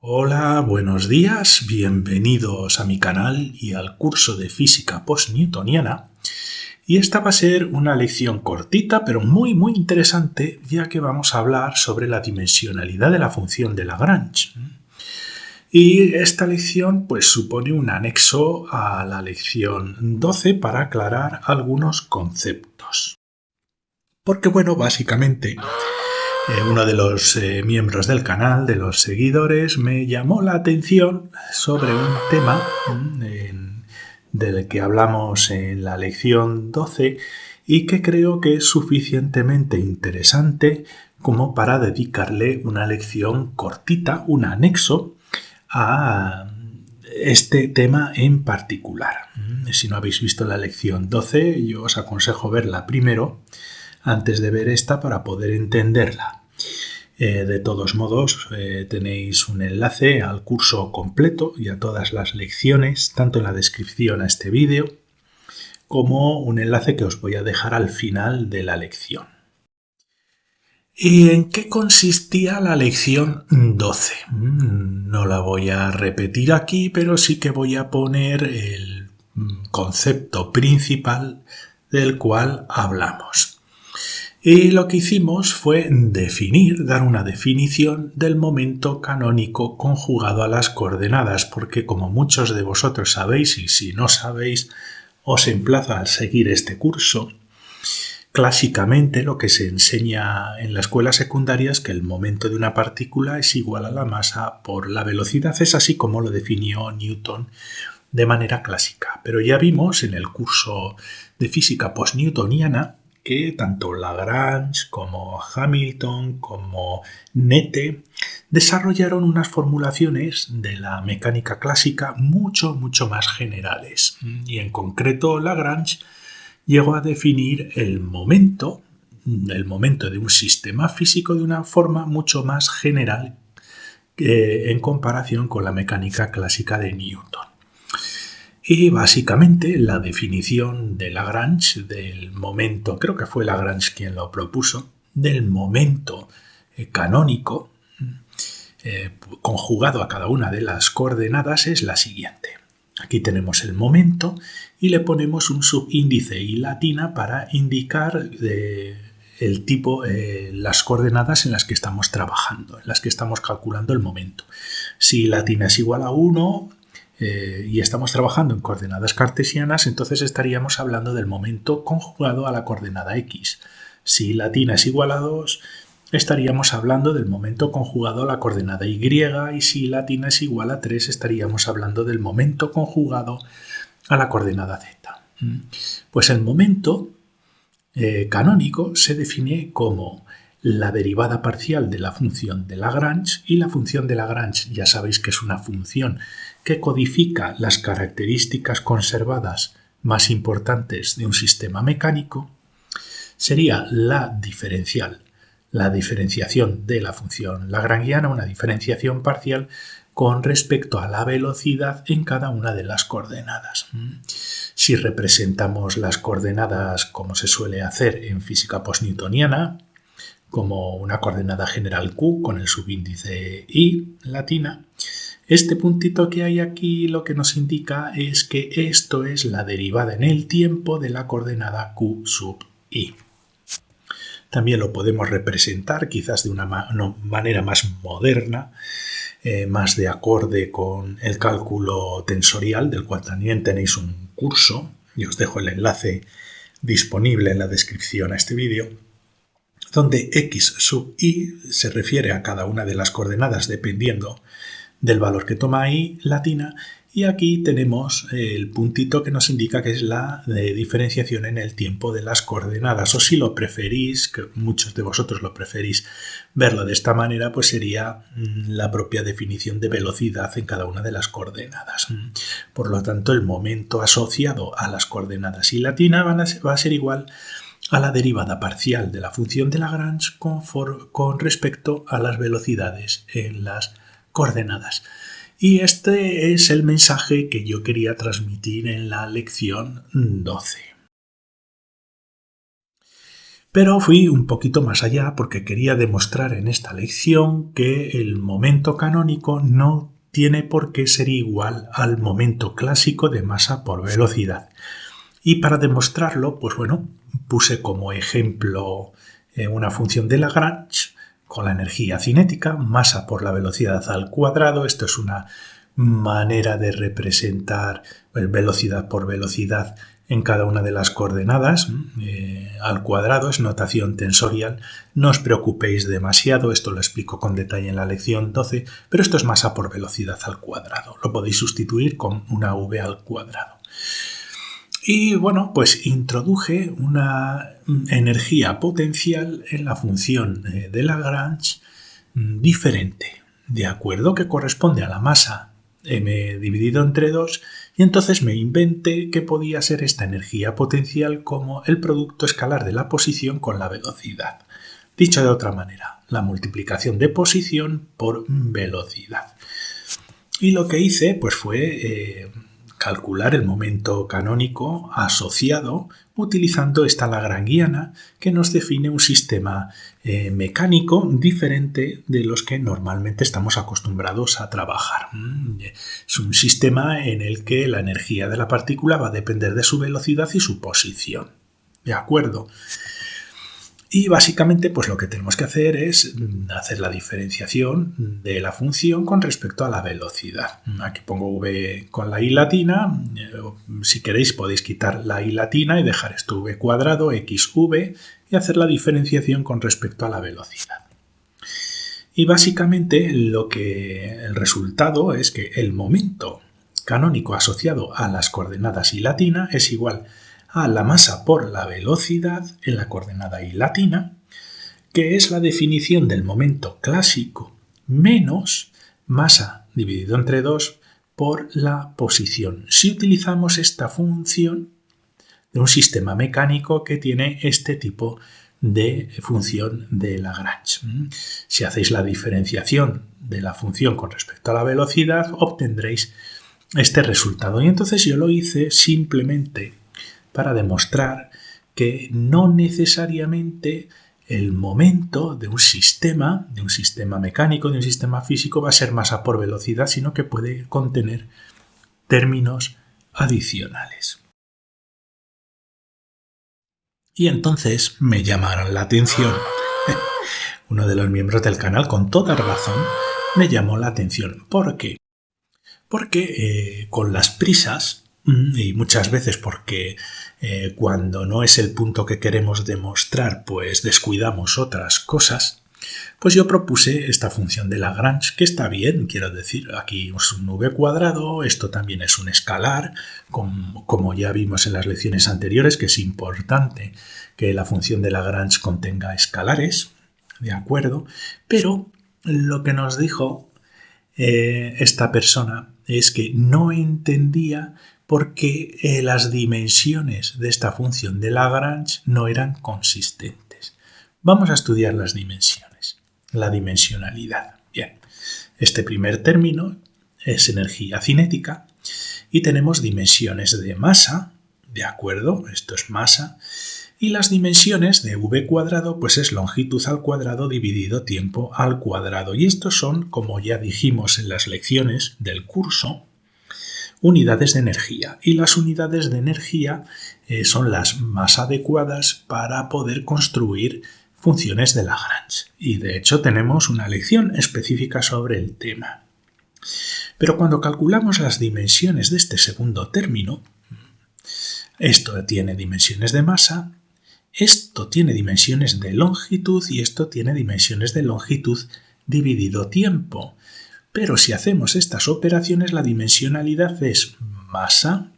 Hola, buenos días, bienvenidos a mi canal y al curso de física post-newtoniana. Y esta va a ser una lección cortita, pero muy interesante, ya que vamos a hablar sobre la dimensionalidad de la función de Lagrange. Y esta lección pues supone un anexo a la lección 12 para aclarar algunos conceptos. Porque básicamente uno de los miembros del canal, de los seguidores, me llamó la atención sobre un tema del que hablamos en la lección 12 y que creo que es suficientemente interesante como para dedicarle una lección cortita, un anexo a este tema en particular. Si no habéis visto la lección 12, yo os aconsejo verla primero antes de ver esta para poder entenderla. De todos modos, tenéis un enlace al curso completo y a todas las lecciones, tanto en la descripción a este vídeo, como un enlace que os voy a dejar al final de la lección. ¿Y en qué consistía la lección 12? No la voy a repetir aquí, pero sí que voy a poner el concepto principal del cual hablamos. Y lo que hicimos fue dar una definición del momento canónico conjugado a las coordenadas, porque como muchos de vosotros sabéis, y si no sabéis, os emplazo a seguir este curso. Clásicamente lo que se enseña en la escuela secundaria es que el momento de una partícula es igual a la masa por la velocidad. Es así como lo definió Newton de manera clásica. Pero ya vimos en el curso de física post-newtoniana que tanto Lagrange como Hamilton como Nete desarrollaron unas formulaciones de la mecánica clásica mucho más generales. Y en concreto Lagrange llegó a definir el momento de un sistema físico de una forma mucho más general en comparación con la mecánica clásica de Newton. Y básicamente la definición de Lagrange del momento, creo que fue Lagrange quien lo propuso, del momento canónico conjugado a cada una de las coordenadas es la siguiente. Aquí tenemos el momento y le ponemos un subíndice y latina para indicar el tipo, las coordenadas en las que estamos trabajando, en las que estamos calculando el momento. Si latina es igual a 1 y estamos trabajando en coordenadas cartesianas, entonces estaríamos hablando del momento conjugado a la coordenada x. Si latina es igual a 2, estaríamos hablando del momento conjugado a la coordenada y, y si latina es igual a 3, estaríamos hablando del momento conjugado a la coordenada z. Pues el momento canónico se define como la derivada parcial de la función de Lagrange, y la función de Lagrange ya sabéis que es una función que codifica las características conservadas más importantes de un sistema mecánico, sería la diferenciación de la función lagrangiana, una diferenciación parcial con respecto a la velocidad en cada una de las coordenadas. Si representamos las coordenadas como se suele hacer en física postnewtoniana, como una coordenada general q con el subíndice y latina, este puntito que hay aquí lo que nos indica es que esto es la derivada en el tiempo de la coordenada q sub i. También lo podemos representar quizás de una manera más moderna, más de acorde con el cálculo tensorial, del cual también tenéis un curso, y os dejo el enlace disponible en la descripción a este vídeo, donde x sub i se refiere a cada una de las coordenadas dependiendo del valor que toma i latina, y aquí tenemos el puntito que nos indica que es la diferenciación en el tiempo de las coordenadas, o si lo preferís, que muchos de vosotros lo preferís verlo de esta manera, pues sería la propia definición de velocidad en cada una de las coordenadas. Por lo tanto, el momento asociado a las coordenadas y latina va a ser igual a la derivada parcial de la función de Lagrange con respecto a las velocidades en las coordenadas. Y este es el mensaje que yo quería transmitir en la lección 12. Pero fui un poquito más allá porque quería demostrar en esta lección que el momento canónico no tiene por qué ser igual al momento clásico de masa por velocidad. Y para demostrarlo, pues bueno, puse como ejemplo una función de Lagrange con la energía cinética, masa por la velocidad al cuadrado. Esto es una manera de representar velocidad por velocidad en cada una de las coordenadas al cuadrado, es notación tensorial. No os preocupéis demasiado, esto lo explico con detalle en la lección 12, pero esto es masa por velocidad al cuadrado. Lo podéis sustituir con una v al cuadrado. Y bueno, pues introduje una energía potencial en la función de Lagrange diferente, ¿de acuerdo? Que corresponde a la masa m dividido entre 2, y entonces me inventé que podía ser esta energía potencial como el producto escalar de la posición con la velocidad. Dicho de otra manera, la multiplicación de posición por velocidad. Y lo que hice pues fue calcular el momento canónico asociado utilizando esta lagrangiana que nos define un sistema mecánico diferente de los que normalmente estamos acostumbrados a trabajar. Es un sistema en el que la energía de la partícula va a depender de su velocidad y su posición. ¿De acuerdo? Y básicamente pues lo que tenemos que hacer es hacer la diferenciación de la función con respecto a la velocidad. Aquí pongo v con la i latina. Si queréis podéis quitar la i latina y dejar esto v cuadrado xv y hacer la diferenciación con respecto a la velocidad. Y básicamente el resultado es que el momento canónico asociado a las coordenadas i latina es igual a la masa por la velocidad en la coordenada i latina, que es la definición del momento clásico menos masa dividido entre 2 por la posición. Si utilizamos esta función de un sistema mecánico que tiene este tipo de función de Lagrange. Si hacéis la diferenciación de la función con respecto a la velocidad, obtendréis este resultado. Y entonces yo lo hice simplemente para demostrar que no necesariamente el momento de un sistema mecánico, de un sistema físico, va a ser masa por velocidad, sino que puede contener términos adicionales. Y entonces me llamaron la atención. Uno de los miembros del canal, con toda razón, me llamó la atención. ¿Por qué? Porque con las prisas, y muchas veces porque cuando no es el punto que queremos demostrar, pues descuidamos otras cosas, pues yo propuse esta función de Lagrange, que está bien, quiero decir, aquí es un v cuadrado, esto también es un escalar, como ya vimos en las lecciones anteriores, que es importante que la función de Lagrange contenga escalares, ¿de acuerdo? Pero lo que nos dijo esta persona es que no entendía por qué las dimensiones de esta función de Lagrange no eran consistentes. Vamos a estudiar las dimensiones, la dimensionalidad. Bien, este primer término es energía cinética y tenemos dimensiones de masa, ¿de acuerdo? Esto es masa. Y las dimensiones de v cuadrado pues es longitud al cuadrado dividido tiempo al cuadrado. Y estos son, como ya dijimos en las lecciones del curso, unidades de energía. Y las unidades de energía son las más adecuadas para poder construir funciones de Lagrange. Y de hecho tenemos una lección específica sobre el tema. Pero cuando calculamos las dimensiones de este segundo término, esto tiene dimensiones de masa, esto tiene dimensiones de longitud y esto tiene dimensiones de longitud dividido tiempo. Pero si hacemos estas operaciones, la dimensionalidad es masa,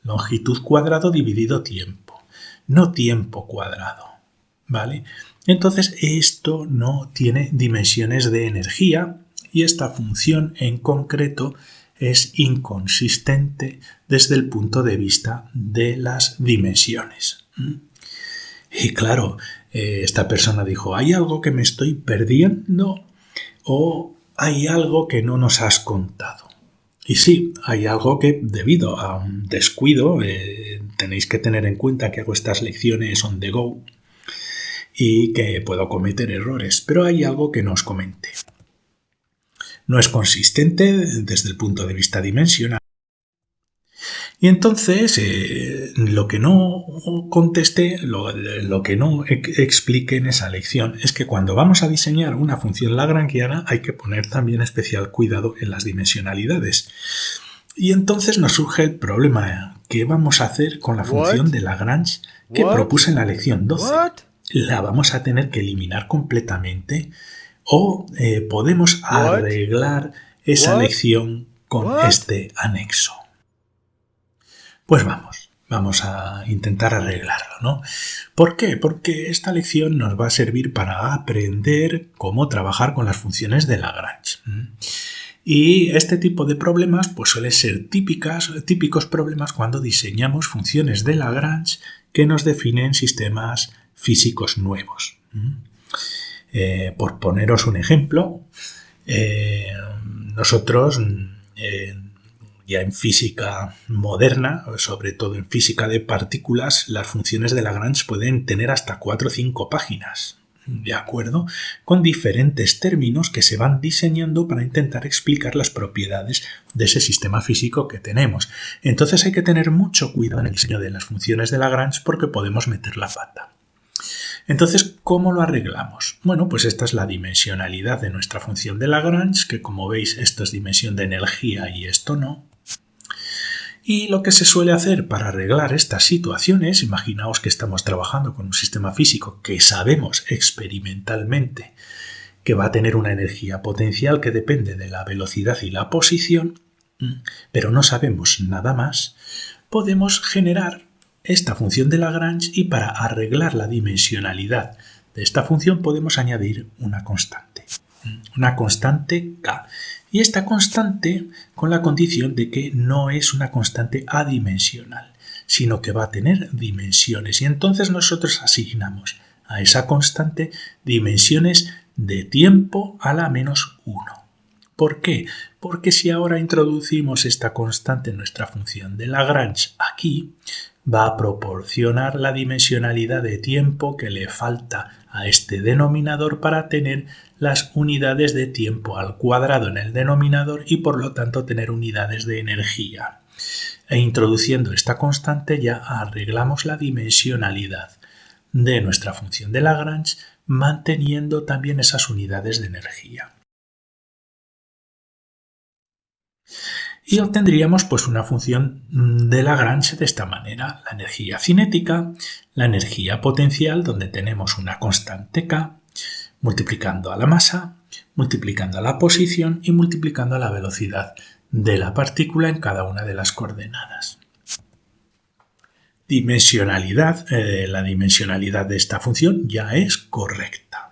longitud cuadrado dividido tiempo, no tiempo cuadrado, ¿vale? Entonces esto no tiene dimensiones de energía y esta función en concreto es inconsistente desde el punto de vista de las dimensiones. Y claro, esta persona dijo, ¿hay algo que me estoy perdiendo o hay algo que no nos has contado? Y sí, hay algo que debido a un descuido, tenéis que tener en cuenta que hago estas lecciones on the go, y que puedo cometer errores, pero hay algo que no os comenté. No es consistente desde el punto de vista dimensional. Y entonces, lo que no contesté, lo que no expliqué en esa lección es que cuando vamos a diseñar una función lagrangiana hay que poner también especial cuidado en las dimensionalidades. Y entonces nos surge el problema. ¿Qué vamos a hacer con la función de Lagrange que propuse en la lección 12? ¿La vamos a tener que eliminar completamente? ¿O podemos arreglar esa lección con este anexo? Pues vamos a intentar arreglarlo, ¿no? ¿Por qué? Porque esta lección nos va a servir para aprender cómo trabajar con las funciones de Lagrange. Y este tipo de problemas pues suelen ser típicos problemas cuando diseñamos funciones de Lagrange que nos definen sistemas físicos nuevos. Por poneros un ejemplo, nosotros ya en física moderna, sobre todo en física de partículas, las funciones de Lagrange pueden tener hasta 4 o 5 páginas, ¿de acuerdo? Con diferentes términos que se van diseñando para intentar explicar las propiedades de ese sistema físico que tenemos. Entonces hay que tener mucho cuidado en el diseño de las funciones de Lagrange porque podemos meter la pata. Entonces, ¿cómo lo arreglamos? Bueno, pues esta es la dimensionalidad de nuestra función de Lagrange, que como veis esto es dimensión de energía y esto no. Y lo que se suele hacer para arreglar estas situaciones, imaginaos que estamos trabajando con un sistema físico que sabemos experimentalmente que va a tener una energía potencial que depende de la velocidad y la posición, pero no sabemos nada más, podemos generar esta función de Lagrange y para arreglar la dimensionalidad de esta función podemos añadir una constante K. Y esta constante con la condición de que no es una constante adimensional, sino que va a tener dimensiones. Y entonces nosotros asignamos a esa constante dimensiones de tiempo a la menos 1. ¿Por qué? Porque si ahora introducimos esta constante en nuestra función de Lagrange aquí, va a proporcionar la dimensionalidad de tiempo que le falta a este denominador para tener las unidades de tiempo al cuadrado en el denominador y por lo tanto tener unidades de energía. E introduciendo esta constante ya arreglamos la dimensionalidad de nuestra función de Lagrange manteniendo también esas unidades de energía. Y obtendríamos pues una función de Lagrange de esta manera, la energía cinética, la energía potencial donde tenemos una constante K, multiplicando a la masa, multiplicando a la posición y multiplicando a la velocidad de la partícula en cada una de las coordenadas. Dimensionalidad, la dimensionalidad de esta función ya es correcta.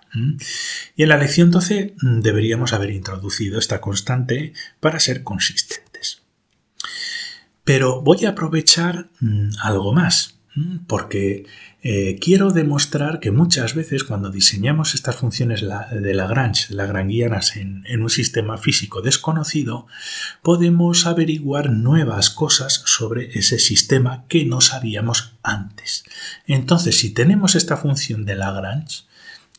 Y en la lección 12 deberíamos haber introducido esta constante para ser consistentes. Pero voy a aprovechar algo más, porque quiero demostrar que muchas veces cuando diseñamos estas funciones de Lagrange, lagrangianas en un sistema físico desconocido, podemos averiguar nuevas cosas sobre ese sistema que no sabíamos antes. Entonces, si tenemos esta función de Lagrange,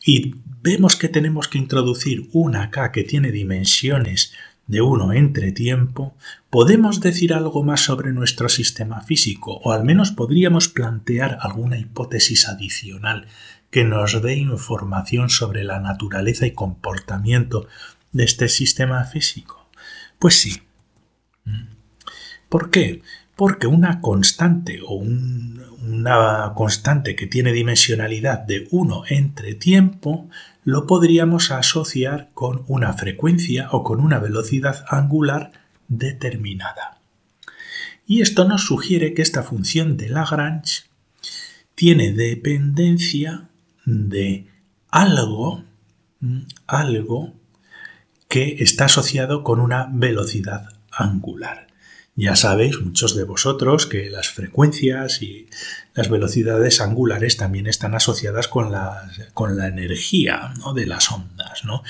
y vemos que tenemos que introducir una K que tiene dimensiones de 1 entre tiempo, podemos decir algo más sobre nuestro sistema físico o al menos podríamos plantear alguna hipótesis adicional que nos dé información sobre la naturaleza y comportamiento de este sistema físico. Pues sí. ¿Por qué? Porque una constante o una constante que tiene dimensionalidad de 1 entre tiempo lo podríamos asociar con una frecuencia o con una velocidad angular determinada. Y esto nos sugiere que esta función de Lagrange tiene dependencia de algo que está asociado con una velocidad angular. Ya sabéis, muchos de vosotros, que las frecuencias y las velocidades angulares también están asociadas con la energía, ¿no?, de las ondas, ¿no?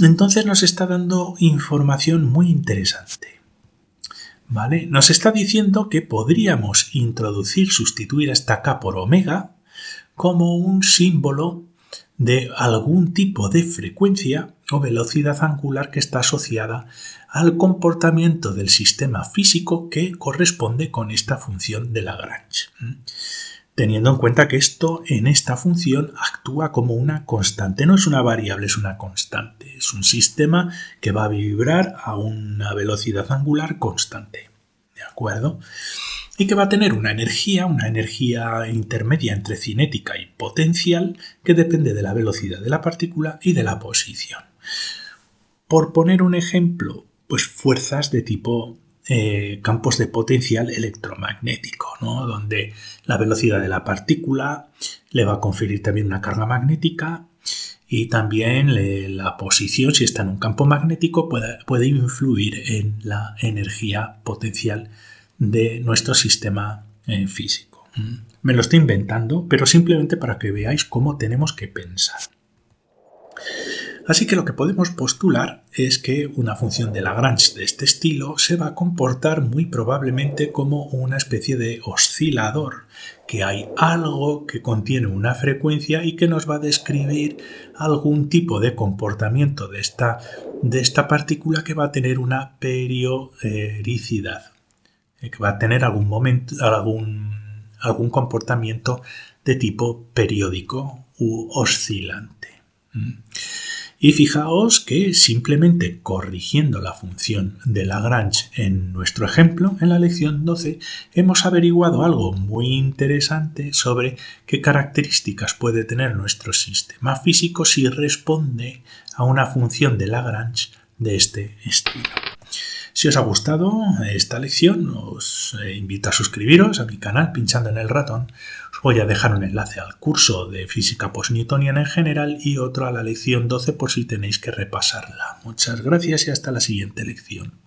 Entonces nos está dando información muy interesante, ¿vale? Nos está diciendo que podríamos sustituir esta K por omega como un símbolo de algún tipo de frecuencia o velocidad angular que está asociada al comportamiento del sistema físico que corresponde con esta función de Lagrange. Teniendo en cuenta que esto en esta función actúa como una constante, no es una variable, es una constante. Es un sistema que va a vibrar a una velocidad angular constante. ¿De acuerdo? Y que va a tener una energía intermedia entre cinética y potencial que depende de la velocidad de la partícula y de la posición. Por poner un ejemplo, pues fuerzas de tipo campos de potencial electromagnético, ¿no? Donde la velocidad de la partícula le va a conferir también una carga magnética y también la posición, si está en un campo magnético, puede influir en la energía potencial de nuestro sistema físico. Me lo estoy inventando, pero simplemente para que veáis cómo tenemos que pensar. Así que lo que podemos postular es que una función de Lagrange de este estilo se va a comportar muy probablemente como una especie de oscilador, que hay algo que contiene una frecuencia y que nos va a describir algún tipo de comportamiento de esta partícula que va a tener una periodicidad, que va a tener algún comportamiento de tipo periódico u oscilante. Y fijaos que simplemente corrigiendo la función de Lagrange en nuestro ejemplo, en la lección 12, hemos averiguado algo muy interesante sobre qué características puede tener nuestro sistema físico si responde a una función de Lagrange de este estilo. Si os ha gustado esta lección, os invito a suscribiros a mi canal pinchando en el ratón. Os voy a dejar un enlace al curso de física postnewtoniana en general y otro a la lección 12 por si tenéis que repasarla. Muchas gracias y hasta la siguiente lección.